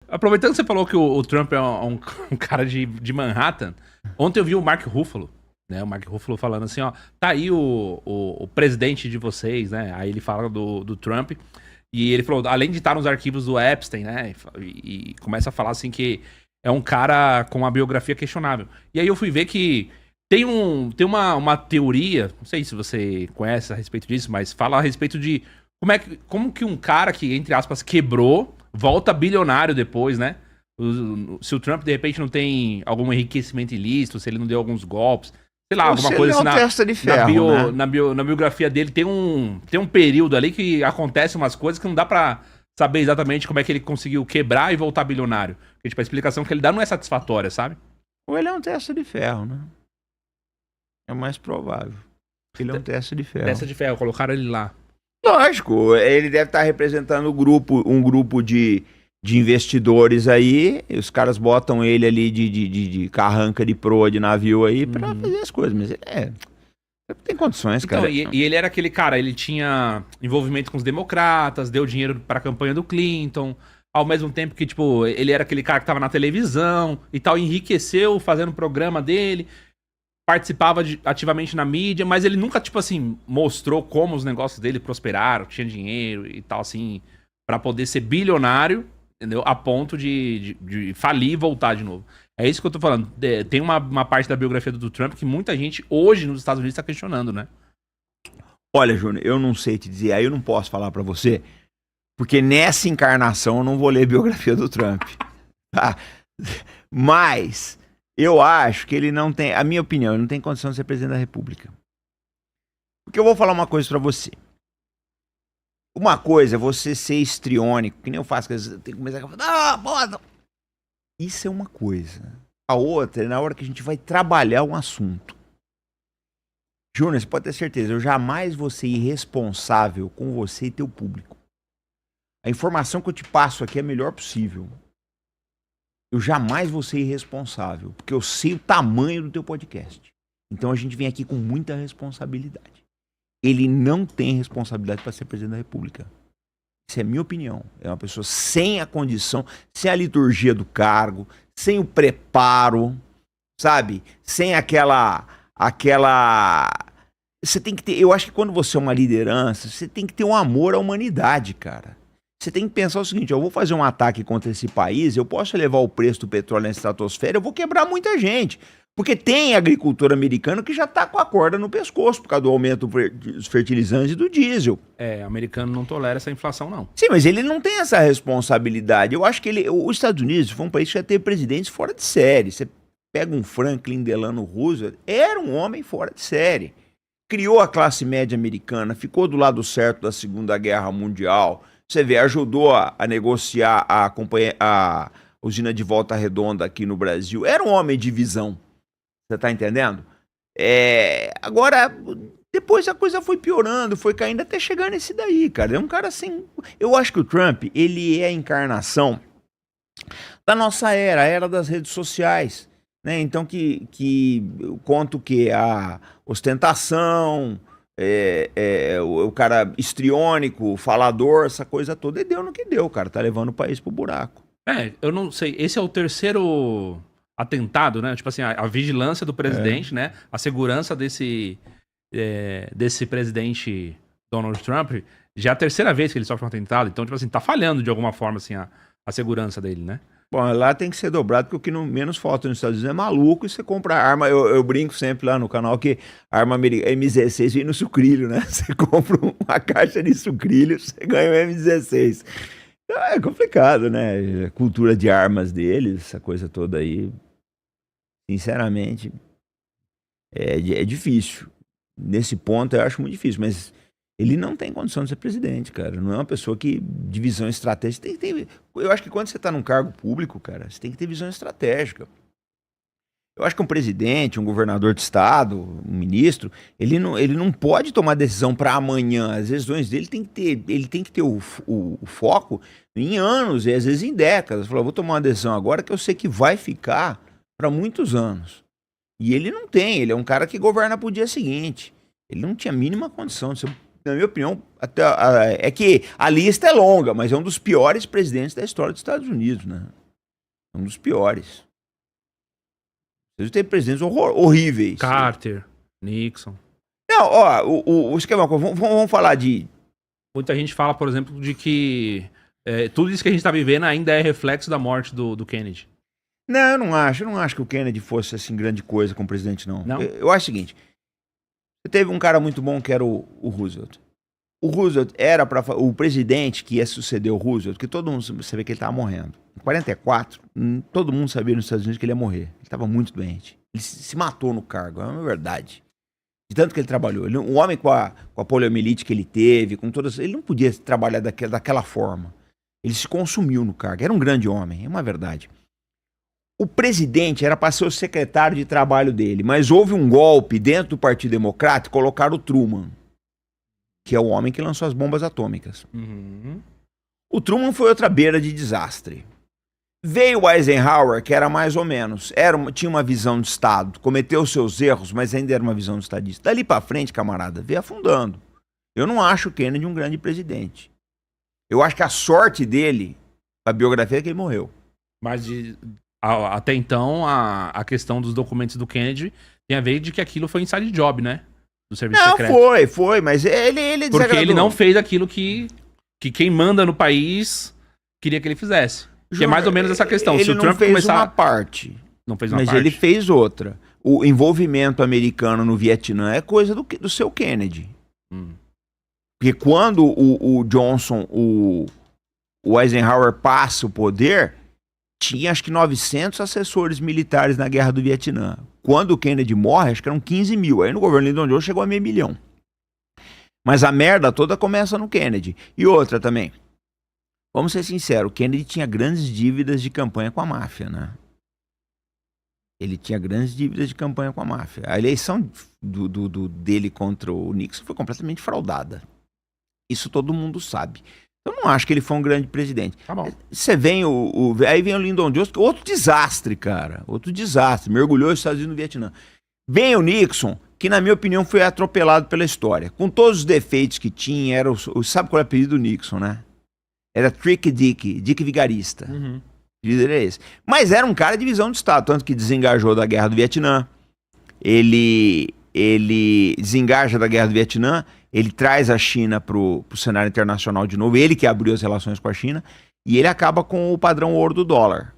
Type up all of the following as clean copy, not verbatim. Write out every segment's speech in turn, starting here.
Aproveitando que você falou que o Trump é um cara de Manhattan, ontem eu vi o Mark Ruffalo, né? O Mark Ruffalo falando assim, ó, tá aí o presidente de vocês, né? Aí ele fala do Trump, e ele falou, além de estar nos arquivos do Epstein, né? E começa a falar assim que é um cara com uma biografia questionável. E aí eu fui ver que tem uma teoria, não sei se você conhece a respeito disso, mas fala a respeito de como que um cara que, entre aspas, quebrou, volta bilionário depois, né? Se o Trump, de repente, não tem algum enriquecimento ilícito, se ele não deu alguns golpes, sei lá, alguma coisa assim testa de ferro, né? na biografia dele, tem um período ali que acontece umas coisas que não dá pra saber exatamente como é que ele conseguiu quebrar e voltar bilionário. Porque, tipo, a explicação que ele dá não é satisfatória, sabe? Ou ele é um testa de ferro, né? É mais provável. Ele é um testa de ferro. Testa de ferro, colocaram ele lá. Lógico, ele deve estar representando um grupo de investidores aí, e os caras botam ele ali de carranca de proa de navio aí pra fazer as coisas, mas ele tem condições, então, cara. E ele era aquele cara, ele tinha envolvimento com os democratas, deu dinheiro pra campanha do Clinton, ao mesmo tempo que, tipo, ele era aquele cara que tava na televisão e tal, enriqueceu fazendo o programa dele, participava ativamente na mídia, mas ele nunca, tipo assim, mostrou como os negócios dele prosperaram, tinha dinheiro e tal, assim, pra poder ser bilionário, entendeu? A ponto de falir e voltar de novo. É isso que eu tô falando. Tem uma parte da biografia do Trump que muita gente hoje nos Estados Unidos tá questionando, né? Olha, Júnior, eu não sei te dizer, aí eu não posso falar pra você, porque nessa encarnação eu não vou ler a biografia do Trump, tá? Mas eu acho que ele não tem, a minha opinião, ele não tem condição de ser presidente da República. Porque eu vou falar uma coisa pra você. Uma coisa é você ser histriônico, que nem eu faço, que eu tenho que começar a falar, bota. Isso é uma coisa. A outra é na hora que a gente vai trabalhar um assunto. Júnior, você pode ter certeza, eu jamais vou ser irresponsável com você e teu público. A informação que eu te passo aqui é a melhor possível. Eu jamais vou ser irresponsável, porque eu sei o tamanho do teu podcast. Então a gente vem aqui com muita responsabilidade. Ele não tem responsabilidade para ser presidente da República. Essa é a minha opinião. É uma pessoa sem a condição, sem a liturgia do cargo, sem o preparo, sabe? Sem aquela... Você tem que ter... Eu acho que quando você é uma liderança, você tem que ter um amor à humanidade, cara. Você tem que pensar o seguinte, eu vou fazer um ataque contra esse país, eu posso elevar o preço do petróleo na estratosfera, eu vou quebrar muita gente. Porque tem agricultor americano que já tá com a corda no pescoço por causa do aumento dos fertilizantes e do diesel. É, americano não tolera essa inflação, não. Sim, mas ele não tem essa responsabilidade. Eu acho que os Estados Unidos foi um país que já teve presidentes fora de série. Você pega um Franklin Delano Roosevelt, era um homem fora de série. Criou a classe média americana, ficou do lado certo da Segunda Guerra Mundial. Você vê, ajudou a negociar a usina de Volta Redonda aqui no Brasil. Era um homem de visão. Você tá entendendo? Agora, depois a coisa foi piorando, foi caindo até chegar nesse daí, cara. É um cara assim... Eu acho que o Trump, ele é a encarnação da nossa era, a era das redes sociais. Né? Então, que conta o quê? A ostentação... o cara histriônico, falador, essa coisa toda, e deu no que deu, cara, tá levando o país pro buraco. Eu não sei, esse é o terceiro atentado, né, tipo assim, a vigilância do presidente, né, a segurança desse presidente Donald Trump, já é a terceira vez que ele sofre um atentado, então, tipo assim, tá falhando de alguma forma, assim, a segurança dele, né. Bom, lá tem que ser dobrado, porque o que menos falta nos Estados Unidos é maluco e você compra arma. Eu brinco sempre lá no canal que a arma M16 vem no sucrilho, né? Você compra uma caixa de sucrilho, você ganha um M16. Então é complicado, né? A cultura de armas deles, essa coisa toda aí, sinceramente, é difícil. Nesse ponto eu acho muito difícil, mas... Ele não tem condição de ser presidente, cara. Não é uma pessoa que, de visão estratégica, eu acho que quando você está num cargo público, cara, você tem que ter visão estratégica. Eu acho que um presidente, um governador de estado, um ministro, ele não pode tomar decisão para amanhã. As decisões dele ele tem que ter o foco em anos e às vezes em décadas. Falar, vou tomar uma decisão agora que eu sei que vai ficar para muitos anos. E ele não tem, ele é um cara que governa para o dia seguinte. Ele não tinha a mínima condição de ser na minha opinião, é que a lista é longa, mas é um dos piores presidentes da história dos Estados Unidos, né? É um dos piores. Eles têm presidentes horríveis. Carter, Nixon. Não, ó, o esquema, vamos falar de... Muita gente fala, por exemplo, de que tudo isso que a gente tá vivendo ainda é reflexo da morte do Kennedy. Não, eu não acho que o Kennedy fosse, assim, grande coisa como presidente, não. Não? Eu acho o seguinte, você teve um cara muito bom que era o Roosevelt. O Roosevelt era o presidente que ia suceder o Roosevelt, que todo mundo sabia que ele estava morrendo. Em 44, todo mundo sabia nos Estados Unidos que ele ia morrer. Ele estava muito doente. Ele se matou no cargo, é uma verdade. De tanto que ele trabalhou. Um homem com a poliomielite que ele teve, com todas... Ele não podia trabalhar daquela forma. Ele se consumiu no cargo. Era um grande homem, é uma verdade. O presidente era para ser o secretário de trabalho dele, mas houve um golpe dentro do Partido Democrata e colocaram o Truman, que é o homem que lançou as bombas atômicas. Uhum. O Truman foi outra beira de desastre. Veio o Eisenhower, que era mais ou menos, tinha uma visão de Estado, cometeu seus erros, mas ainda era uma visão de estadista. Dali para frente, camarada, veio afundando. Eu não acho o Kennedy um grande presidente. Eu acho que a sorte dele, a biografia é que ele morreu. Mas até então, a questão dos documentos do Kennedy tem a ver de que aquilo foi inside job, né? Do serviço secreto. Foi, mas ele porque ele não fez aquilo que quem manda no país queria que ele fizesse. Que é mais ou menos essa questão. Ele se o não Trump fez começar... uma parte. Não fez uma mas parte. Ele fez outra. O envolvimento americano no Vietnã é coisa do seu Kennedy. Porque quando o Johnson, o Eisenhower passa o poder, tinha acho que 900 assessores militares na guerra do Vietnã. Quando o Kennedy morre, acho que eram 15 mil. Aí no governo Lyndon Johnson chegou a 500 mil. Mas a merda toda começa no Kennedy. E outra também. Vamos ser sinceros, o Kennedy tinha grandes dívidas de campanha com a máfia, né? Ele tinha grandes dívidas de campanha com a máfia. A eleição dele contra o Nixon foi completamente fraudada. Isso todo mundo sabe. Eu não acho que ele foi um grande presidente. Tá bom. Você vem aí vem o Lyndon Johnson, outro desastre, cara. Outro desastre. Mergulhou os Estados Unidos no Vietnã. Vem o Nixon, que na minha opinião foi atropelado pela história. Com todos os defeitos que tinha, sabe qual é o apelido do Nixon, né? Era Trick Dick Vigarista. Uhum. O líder é esse. Mas era um cara de visão de Estado, tanto que desengajou da guerra do Vietnã. Ele desengaja da guerra do Vietnã, ele traz a China pro cenário internacional de novo, ele que abriu as relações com a China, e ele acaba com o padrão ouro do dólar.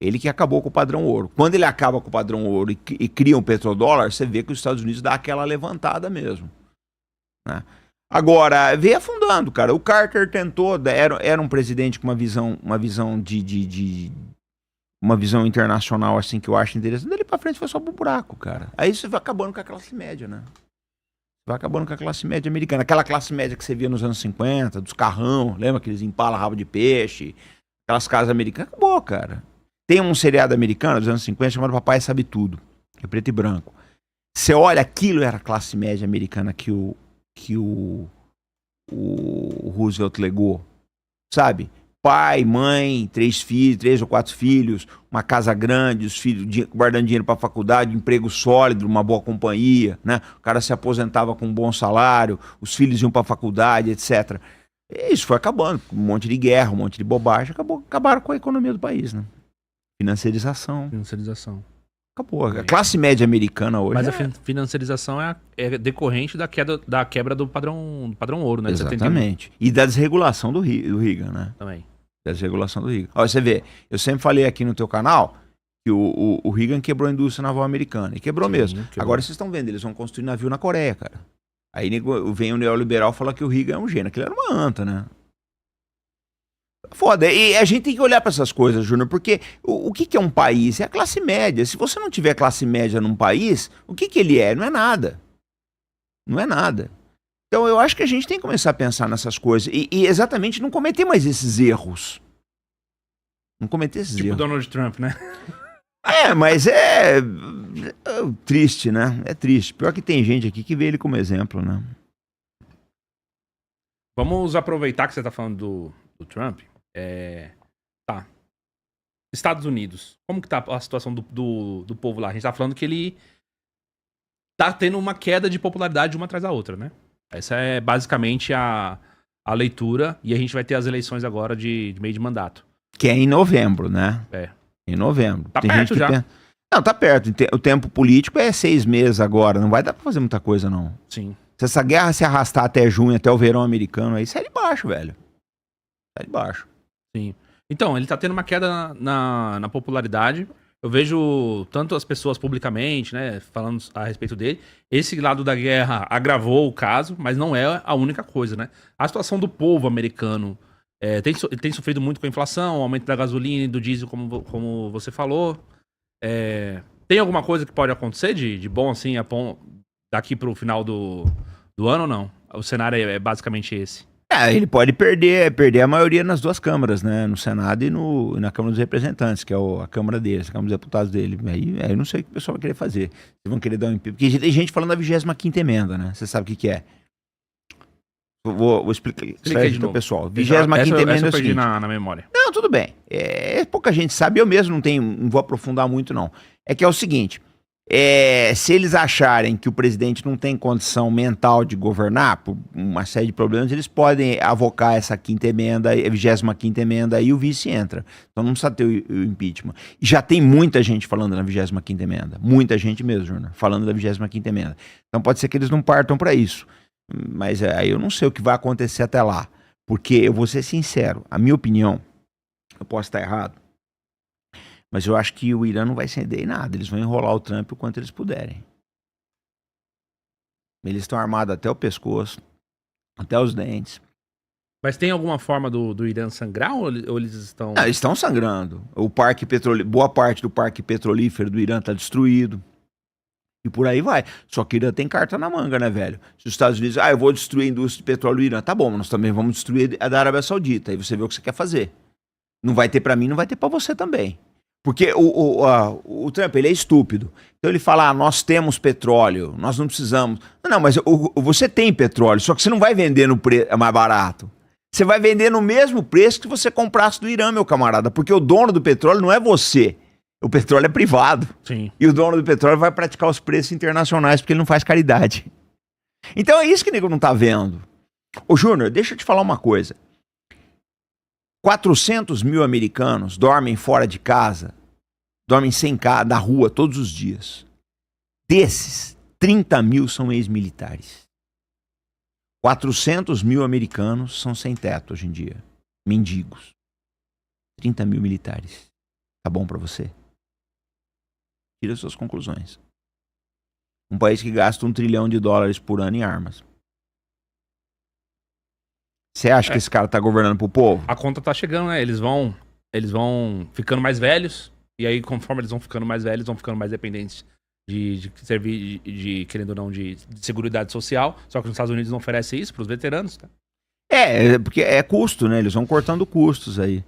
Ele que acabou com o padrão ouro. Quando ele acaba com o padrão ouro e cria um petrodólar, você vê que os Estados Unidos dá aquela levantada mesmo, né? Agora, veio afundando, cara. O Carter tentou, era um presidente com uma visão uma visão internacional, assim, que eu acho interessante. Dali pra frente foi só pro buraco, cara. Aí você vai acabando com a classe média, né? Vai acabando com a classe média americana. Aquela classe média que você via nos anos 50, dos carrão, lembra aqueles Impala rabo de peixe, aquelas casas americanas. Acabou, cara. Tem um seriado americano dos anos 50 chamado Papai Sabe Tudo, que é preto e branco. Você olha, aquilo era a classe média americana que o Roosevelt legou, sabe? Pai, mãe, 3 ou 4 filhos, uma casa grande, os filhos guardando dinheiro para a faculdade, emprego sólido, uma boa companhia, né? O cara se aposentava com um bom salário, os filhos iam para a faculdade, etc. E isso foi acabando, um monte de guerra, um monte de bobagem, acabaram com a economia do país, né? Financiarização. Acabou. A classe média americana hoje. Mas a financiarização é decorrente da quebra do padrão ouro, né? Exatamente. E da desregulação do Reagan, né? Também. Da desregulação do Reagan. Olha, você vê, eu sempre falei aqui no teu canal que o Reagan quebrou a indústria naval americana. E quebrou mesmo. Quebrou. Agora vocês estão vendo, eles vão construir navio na Coreia, cara. Aí vem o neoliberal falar que o Reagan é um gênio. Aquilo era uma anta, né? Foda, e a gente tem que olhar para essas coisas, Júnior, porque o que é um país? É a classe média. Se você não tiver classe média num país, o que ele é? Não é nada. Não é nada. Então eu acho que a gente tem que começar a pensar nessas coisas e exatamente não cometer mais esses erros. Não cometer esses erros. Tipo Donald Trump, né? Mas é triste, né? É triste. Pior que tem gente aqui que vê ele como exemplo, né? Vamos aproveitar que você tá falando do Trump. Tá. Estados Unidos. Como que tá a situação do povo lá? A gente tá falando que ele tá tendo uma queda de popularidade uma atrás da outra, né? Essa é basicamente a leitura, e a gente vai ter as eleições agora de meio de mandato. Que é em novembro, né? É. Em novembro. Tá perto já. Não, tá perto. O tempo político é 6 meses agora. Não vai dar pra fazer muita coisa, não. Sim. Se essa guerra se arrastar até junho, até o verão americano, aí sai de baixo, velho. Sai de baixo. Sim. Então, ele tá tendo uma queda na popularidade. Eu vejo tanto as pessoas publicamente, né, falando a respeito dele. Esse lado da guerra agravou o caso, mas não é a única coisa, né? A situação do povo americano tem sofrido muito com a inflação, o aumento da gasolina e do diesel, como você falou. Tem alguma coisa que pode acontecer de bom, assim, daqui pro final do ano ou não? O cenário é basicamente esse. Ele pode perder a maioria nas duas câmaras, né? No Senado e na Câmara dos Representantes, que é a Câmara deles, a Câmara dos Deputados dele. Aí eu não sei o que o pessoal vai querer fazer. Vocês vão querer dar um impeachment. Porque tem gente falando da 25ª emenda, né? Você sabe o que é. Vou explicar isso pro pessoal. 25ª emenda é o seguinte. Na memória. Não, tudo bem. Pouca gente sabe, eu mesmo não vou aprofundar muito, não. É que é o seguinte. Se eles acharem que o presidente não tem condição mental de governar, por uma série de problemas, eles podem avocar essa 25ª emenda e o vice entra. Então não precisa ter o impeachment. E já tem muita gente falando na 25ª emenda. Muita gente mesmo, Júnior, falando da 25ª emenda. Então pode ser que eles não partam para isso. Mas aí eu não sei o que vai acontecer até lá. Porque eu vou ser sincero, a minha opinião, eu posso estar errado, mas eu acho que o Irã não vai ceder em nada. Eles vão enrolar o Trump o quanto eles puderem. Eles estão armados até o pescoço, até os dentes. Mas tem alguma forma do Irã sangrar ou eles estão... Não, eles estão sangrando. Boa parte do parque petrolífero do Irã está destruído. E por aí vai. Só que o Irã tem carta na manga, né, velho? Se os Estados Unidos... eu vou destruir a indústria de petróleo do Irã. Tá bom, mas nós também vamos destruir a da Arábia Saudita. Aí você vê o que você quer fazer. Não vai ter pra mim, não vai ter pra você também. Porque o Trump, ele é estúpido. Então ele fala, nós temos petróleo, nós não precisamos. Não, mas você tem petróleo, só que você não vai vender no preço mais barato. Você vai vender no mesmo preço que você comprasse do Irã, meu camarada. Porque o dono do petróleo não é você. O petróleo é privado. Sim. E o dono do petróleo vai praticar os preços internacionais porque ele não faz caridade. Então é isso que o nego não tá vendo. Ô Júnior, deixa eu te falar uma coisa. 400 mil americanos dormem fora de casa, dormem sem casa, na rua todos os dias. Desses, 30 mil são ex-militares. 400 mil americanos são sem teto hoje em dia. Mendigos. 30 mil militares. Tá bom pra você? Tira suas conclusões. Um país que gasta $1 trilhão por ano em armas. Você acha que esse cara tá governando pro povo? A conta tá chegando, né? Eles vão ficando mais velhos, e aí, conforme eles vão ficando mais velhos, vão ficando mais dependentes de servir, querendo ou não, de seguridade social. Só que os Estados Unidos não oferecem isso pros veteranos, tá? Porque é custo, né? Eles vão cortando custos aí.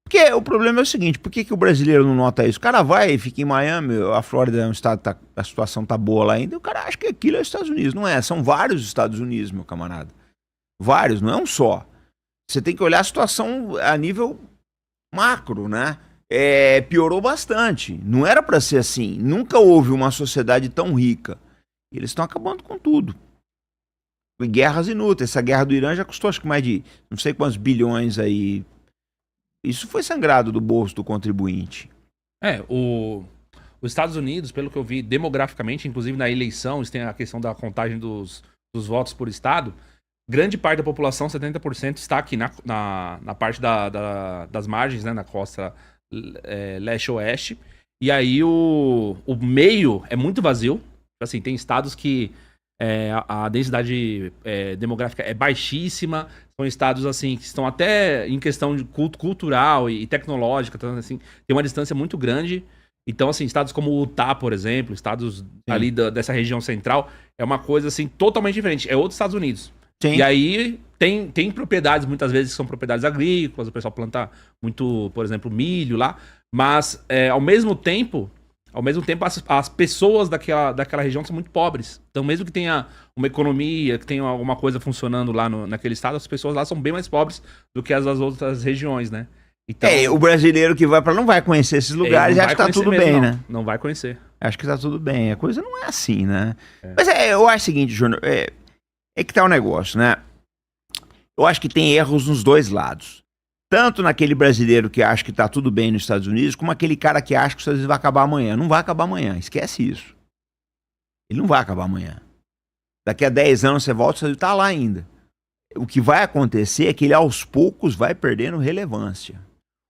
Porque o problema é o seguinte, por que o brasileiro não nota isso? O cara vai e fica em Miami, a Flórida é um estado, a situação tá boa lá ainda, e o cara acha que aquilo é os Estados Unidos. Não é, são vários Estados Unidos, meu camarada. Vários, não é um só. Você tem que olhar a situação a nível macro, né? Piorou bastante. Não era para ser assim. Nunca houve uma sociedade tão rica. E eles estão acabando com tudo. E guerras inúteis. Essa guerra do Irã já custou acho que mais de não sei quantos bilhões aí. Isso foi sangrado do bolso do contribuinte. Os Estados Unidos, pelo que eu vi, demograficamente, inclusive na eleição, eles têm a questão da contagem dos votos por estado. Grande parte da população, 70%, está aqui na parte das margens, né, na costa leste-oeste. E aí o meio é muito vazio. Assim, tem estados que a densidade demográfica é baixíssima. São estados assim que estão até em questão de cultural e tecnológica, então, assim, tem uma distância muito grande. Então, assim, estados como o Utah, por exemplo, estados ali dessa região central, é uma coisa assim totalmente diferente. É outros Estados Unidos. Sim. E aí tem propriedades, muitas vezes, que são propriedades agrícolas, o pessoal planta muito, por exemplo, milho lá, mas ao mesmo tempo as pessoas daquela região são muito pobres. Então, mesmo que tenha uma economia, que tenha alguma coisa funcionando lá naquele estado, as pessoas lá são bem mais pobres do que as outras regiões, né? Então, o brasileiro que vai pra não vai conhecer esses lugares e acha que tá tudo bem, né? Não vai conhecer. Acho que tá tudo bem. A coisa não é assim, né? Mas eu acho o seguinte, Júnior, É que tá o negócio, né? Eu acho que tem erros nos dois lados. Tanto naquele brasileiro que acha que tá tudo bem nos Estados Unidos, como aquele cara que acha que os Estados Unidos vai acabar amanhã. Não vai acabar amanhã, esquece isso. Ele não vai acabar amanhã. Daqui a 10 anos você volta, os Estados Unidos tá lá ainda. O que vai acontecer é que ele aos poucos vai perdendo relevância.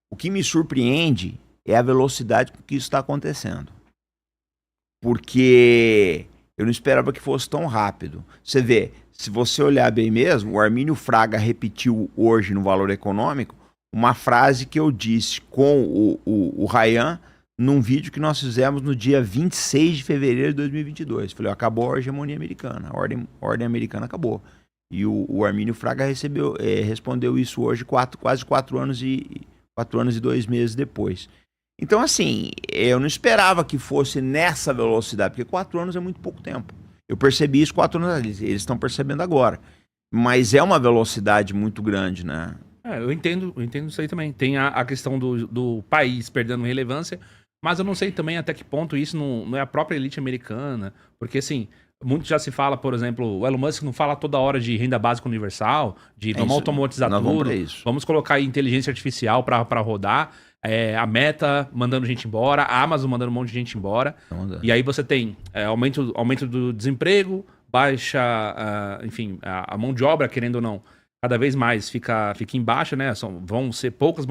O que me surpreende é a velocidade com que isso está acontecendo. Porque eu não esperava que fosse tão rápido. Você vê, se você olhar bem mesmo, o Armínio Fraga repetiu hoje no Valor Econômico uma frase que eu disse com o Ryan num vídeo que nós fizemos no dia 26 de fevereiro de 2022. Falei, acabou a hegemonia americana, a ordem americana acabou. E o Armínio Fraga respondeu isso hoje, quase 4 anos e 2 meses depois. Então, assim, eu não esperava que fosse nessa velocidade, porque 4 anos é muito pouco tempo. Eu percebi isso 4 anos atrás, eles estão percebendo agora. Mas é uma velocidade muito grande, né? Eu entendo isso aí também. Tem a questão do país perdendo relevância, mas eu não sei também até que ponto isso não é a própria elite americana. Porque, assim, muito já se fala, por exemplo, o Elon Musk não fala toda hora de renda básica universal, de vamos automatizar tudo, vamos colocar inteligência artificial para rodar, a Meta mandando gente embora, a Amazon mandando um monte de gente embora. E aí você tem aumento do desemprego, baixa, enfim, a mão de obra, querendo ou não, cada vez mais fica em baixa, né? Vão ser poucas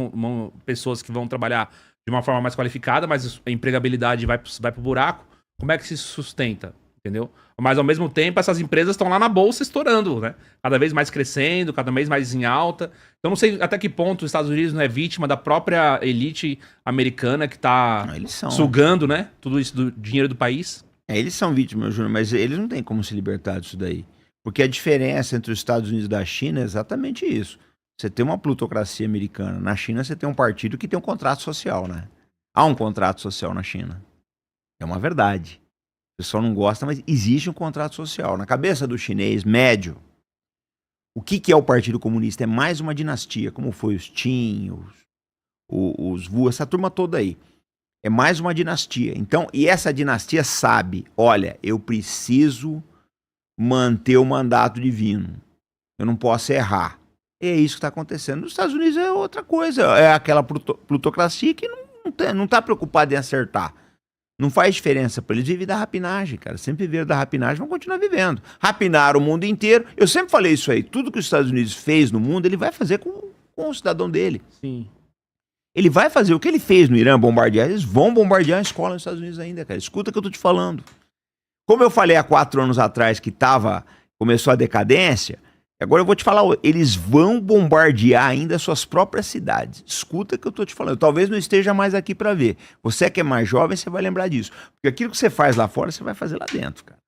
pessoas que vão trabalhar de uma forma mais qualificada, mas a empregabilidade vai pro buraco. Como é que se sustenta? Entendeu? Mas ao mesmo tempo, essas empresas estão lá na bolsa estourando, né? Cada vez mais crescendo, cada vez mais em alta. Então não sei até que ponto os Estados Unidos não é vítima da própria elite americana que tá sugando, né? Tudo isso do dinheiro do país. Eles são vítimas, Júnior, mas eles não têm como se libertar disso daí. Porque a diferença entre os Estados Unidos e da China é exatamente isso. Você tem uma plutocracia americana. Na China você tem um partido que tem um contrato social, né? Há um contrato social na China. É uma verdade. O pessoal não gosta, mas existe um contrato social. Na cabeça do chinês médio, o que é o Partido Comunista? É mais uma dinastia, como foi os Qin, os Wu, essa turma toda aí. É mais uma dinastia. Então, e essa dinastia sabe, olha, eu preciso manter o mandato divino. Eu não posso errar. E é isso que está acontecendo. Nos Estados Unidos é outra coisa. É aquela plutocracia que não está preocupada em acertar. Não faz diferença para eles. Vivem da rapinagem, cara. Sempre viveram da rapinagem, vão continuar vivendo. Rapinaram o mundo inteiro. Eu sempre falei isso aí. Tudo que os Estados Unidos fez no mundo, ele vai fazer com o cidadão dele. Sim. Ele vai fazer o que ele fez no Irã, bombardear. Eles vão bombardear a escola nos Estados Unidos ainda, cara. Escuta o que eu tô te falando. Como eu falei há 4 anos atrás que começou a decadência, agora eu vou te falar, eles vão bombardear ainda suas próprias cidades. Escuta o que eu tô te falando. Eu talvez não esteja mais aqui para ver. Você que é mais jovem, você vai lembrar disso. Porque aquilo que você faz lá fora, você vai fazer lá dentro, cara.